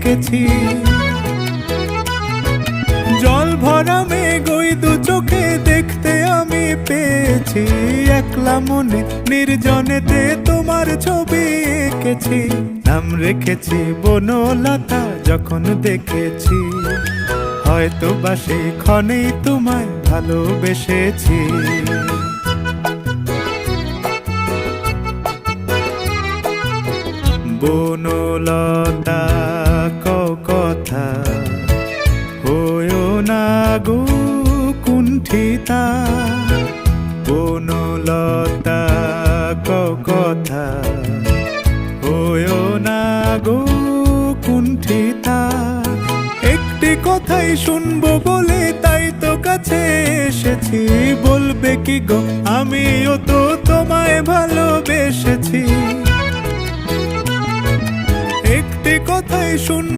এঁকেছি। জল ভরা মেঘ ওই দু চোখে দেখতে আমি পেয়েছি। একলা মনে নির্জনেতে তোমার ছবি এঁকেছি। নাম রেখেছি বনলতা যখন দেখেছি, হয়তো বা সেই ক্ষণেই তোমায় ভালোবেসেছি। বনলতা কথা হয়ো না গো কুণ্ঠিতা। বনলতা কথা হয়ো না গো কুণ্ঠিতা। একটি কথাই শুনবো বলে তাই তো কাছে এসেছি। বলবে কি গো আমিও তো তোমায় ভালোবেসেছি। একটি কথাই শুন